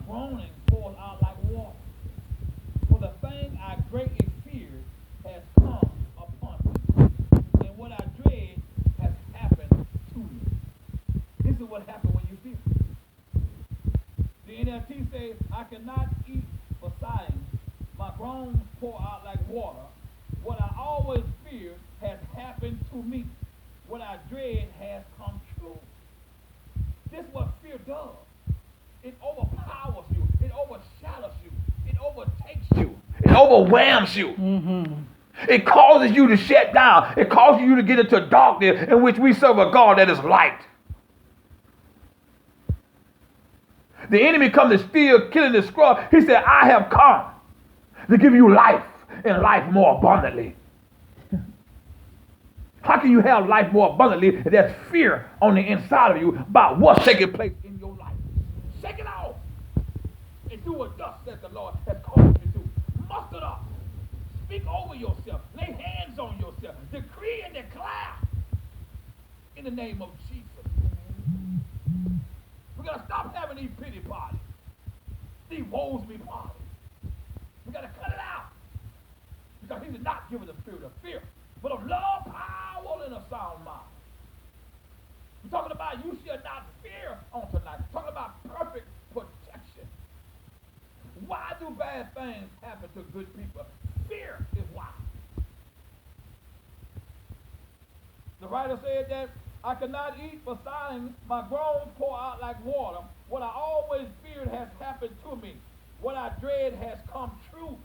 groaning pours out like water. For the thing I greatly feared has come upon me, and what I dread has happened to me. This is what happened when you fear. The NLT says, I cannot eat for sighing. My groans pour out like water. What I always feared has happened to me. What I dread has come true. This is what fear does. It overpowers you. It overshadows you. It overtakes you. It overwhelms you. Mm-hmm. It causes you to shut down. It causes you to get into darkness in which we serve a God that is light. The enemy comes to steal, kill, and destroy. He said, I have come to give you life and life more abundantly. How can you have life more abundantly if there's fear on the inside of you about what's taking place in your life? Shake it off and do what thus says the Lord has called you to do. Muster up. Speak over yourself. Lay hands on yourself. Decree and declare in the name of Jesus. We got to stop having these pity parties, these woes me parties. We got to cut it out because He did not give us the spirit of fear, but of love, power, and a sound mind. We're talking about you shall not fear on tonight. We're talking about perfect protection. Why do bad things happen to good people? Fear is why. The writer said that I cannot eat for sighing. My groans pour out like water. What I always feared has happened to me. What I dread has come true.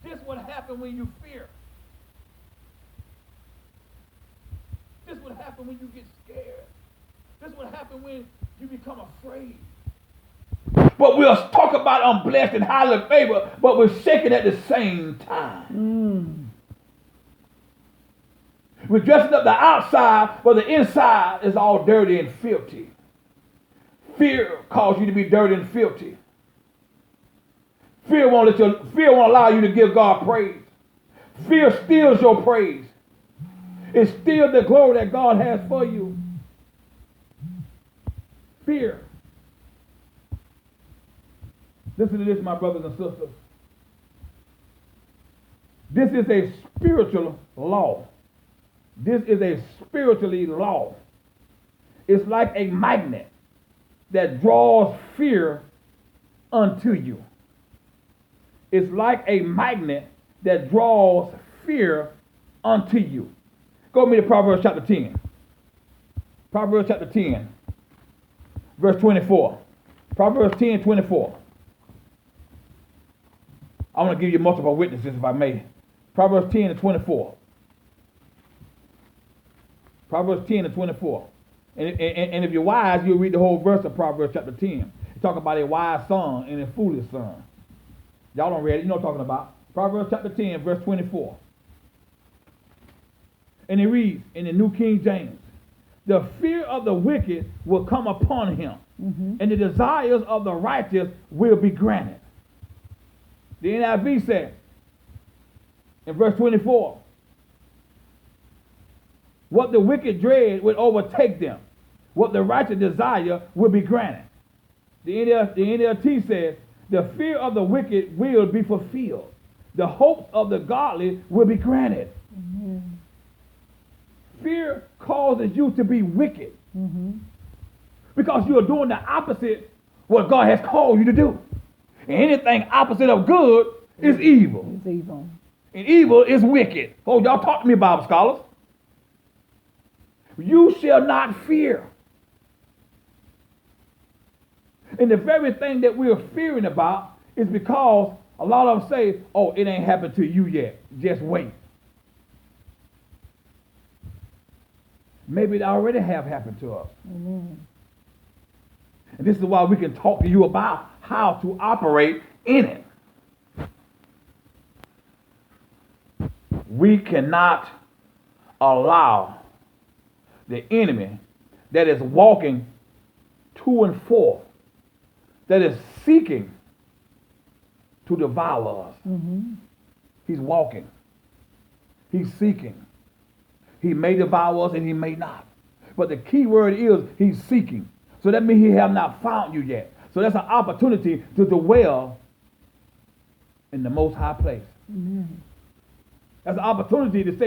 This is what happens when you fear. This is what happens when you get scared. This is what happens when you become afraid. But we'll talk about unblessed and highly favored, but we're shaking at the same time. We're dressing up the outside, but the inside is all dirty and filthy. Fear causes you to be dirty and filthy. Fear won't allow you to give God praise. Fear steals your praise. It steals the glory that God has for you. Fear. Listen to this, my brothers and sisters. This is a spiritual law. This is a spiritually law. It's like a magnet that draws fear unto you. It's like a magnet that draws fear unto you. Go with me to Proverbs chapter 10. Proverbs chapter 10, verse 24. Proverbs 10, 24. I want to give you multiple witnesses if I may. Proverbs 10 and 24. Proverbs 10 and 24. And if you're wise, you'll read the whole verse of Proverbs chapter 10. It talk about a wise son and a foolish son. Y'all don't read it. You know what I'm talking about. Proverbs chapter 10, verse 24. And it reads in the New King James, the fear of the wicked will come upon him, and the desires of the righteous will be granted. The NIV said in verse 24, what the wicked dread will overtake them. What the righteous desire will be granted. The NLT says, the fear of the wicked will be fulfilled. The hopes of the godly will be granted. Fear causes you to be wicked. Because you are doing the opposite what God has called you to do. And anything opposite of good is evil. It's evil. And evil is wicked. Oh, y'all talk to me, Bible scholars. You shall not fear. And the very thing that we're fearing about is because a lot of them say, oh, it ain't happened to you yet. Just wait. Maybe it already have happened to us. Amen. And this is why we can talk to you about how to operate in it. We cannot allow the enemy that is walking to and forth, that is seeking to devour us. He's walking. He's seeking. He may devour us and he may not. But the key word is he's seeking. So that means he have not found you yet. So that's an opportunity to dwell in the most high place. Amen. That's an opportunity to say,